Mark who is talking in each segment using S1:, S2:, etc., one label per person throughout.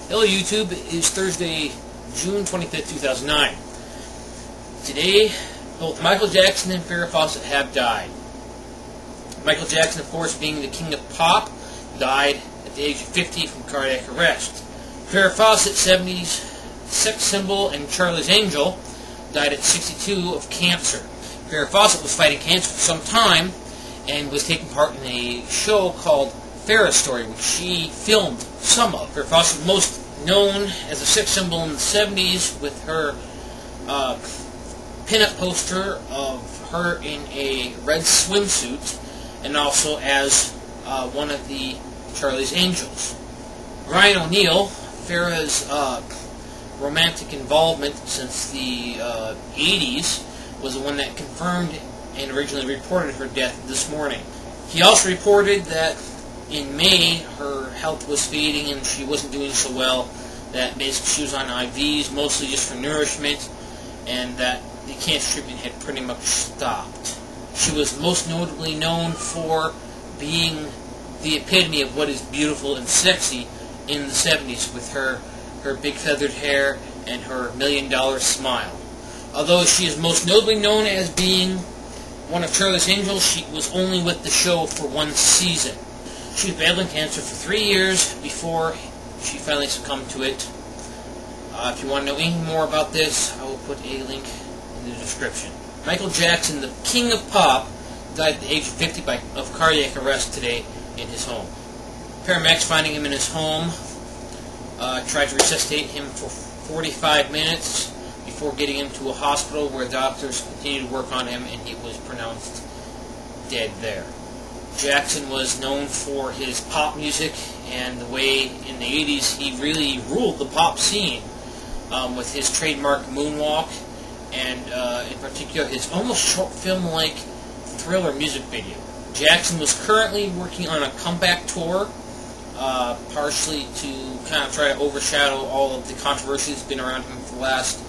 S1: Hello YouTube, it is Thursday, June 25th, 2009. Today, both Michael Jackson and Farrah Fawcett have died. Michael Jackson, of course, being the king of pop, died at the age of 50 from cardiac arrest. Farrah Fawcett, 70s sex symbol and Charlie's Angel, died at 62 of cancer. Farrah Fawcett was fighting cancer for some time and was taking part in a show called Farrah Story, which she filmed some of. Farrah Fawcett was most known as a sex symbol in the 70s with her pin-up poster of her in a red swimsuit, and also as one of the Charlie's Angels. Ryan O'Neal, Farrah's romantic involvement since the 80s, was the one that confirmed and originally reported her death this morning. He also reported that in May, her health was fading and she wasn't doing so well, that basically she was on IVs, mostly just for nourishment, and that the cancer treatment had pretty much stopped. She was most notably known for being the epitome of what is beautiful and sexy in the 70s, with her big feathered hair and her $1,000,000 smile. Although she is most notably known as being one of Charlie's Angels, she was only with the show for one season. She was battling cancer for 3 years before she finally succumbed to it. If you want to know anything more about this, I will put a link in the description. Michael Jackson, the king of pop, died at the age of 50 of cardiac arrest today in his home. Paramedics finding him in his home tried to resuscitate him for 45 minutes before getting him to a hospital where doctors continued to work on him, and he was pronounced dead there. Jackson was known for his pop music and the way in the 80s he really ruled the pop scene with his trademark moonwalk and in particular his almost short film-like thriller music video. Jackson was currently working on a comeback tour, partially to kind of try to overshadow all of the controversy that's been around him for the last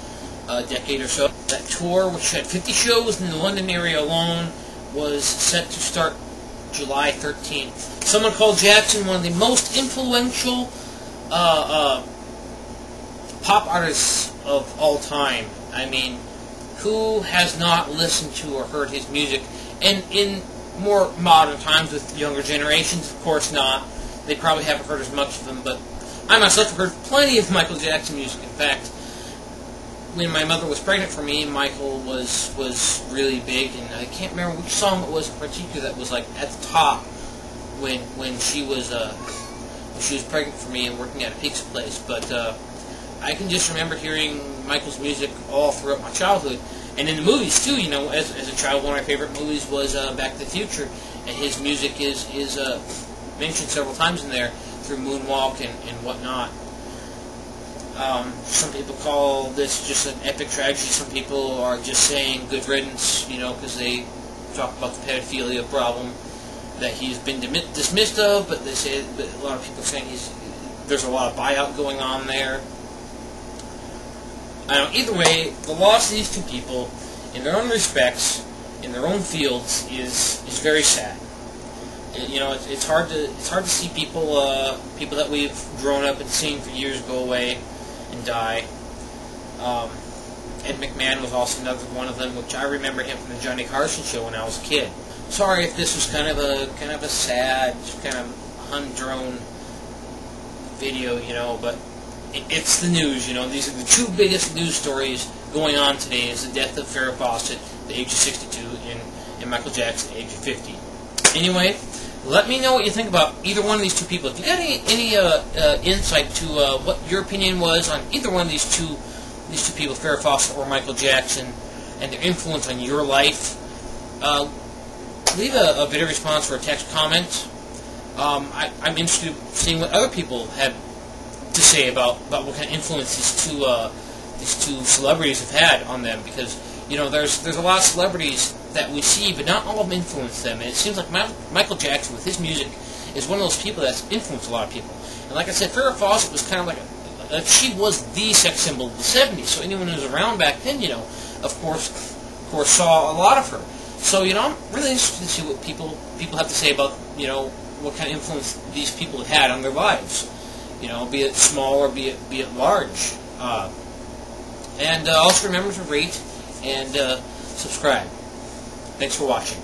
S1: decade or so. That tour, which had 50 shows in the London area alone, was set to start July 13th. Someone called Jackson one of the most influential pop artists of all time. I mean, who has not listened to or heard his music? And in more modern times with younger generations, of course not. They probably haven't heard as much of him, but I myself have heard plenty of Michael Jackson music. In fact, when my mother was pregnant for me, Michael was really big, and I can't remember which song it was in particular that was like at the top when she was pregnant for me and working at a pizza place. But I can just remember hearing Michael's music all throughout my childhood, and in the movies too. You know, as a child, one of my favorite movies was Back to the Future, and his music is mentioned several times in there through Moonwalk and whatnot. Some people call this just an epic tragedy. Some people are just saying good riddance, you know, because they talk about the pedophilia problem that he's been dismissed of, but they say that a lot of people are saying there's a lot of buyout going on there. Either way, the loss of these two people, in their own respects, in their own fields, is very sad. You know, it's hard to see people that we've grown up and seen for years go away and die. Ed McMahon was also another one of them, which I remember him from the Johnny Carson show when I was a kid. Sorry if this was kind of a sad, kind of humdrum video, you know, but it's the news, you know. These are the two biggest news stories going on today: is the death of Farrah Fawcett at the age of 62 and Michael Jackson at the age of 50. Anyway, let me know what you think about either one of these two people. If you got any insight to what your opinion was on either one of these two people, Farrah Fawcett or Michael Jackson, and their influence on your life, leave a video response or a text comment. I'm interested in seeing what other people have to say about what kind of influence these two celebrities have had on them, because you know there's a lot of celebrities that we see, but not all of them influence them. And it seems like Michael Jackson, with his music, is one of those people that's influenced a lot of people. And like I said, Farrah Fawcett was kind of like she was the sex symbol of the 70s. So anyone who was around back then, you know, of course saw a lot of her. So you know, I'm really interested to see what people have to say about, you know, what kind of influence these people have had on their lives. be it small or be it large. And also remember to rate and subscribe. Thanks for watching.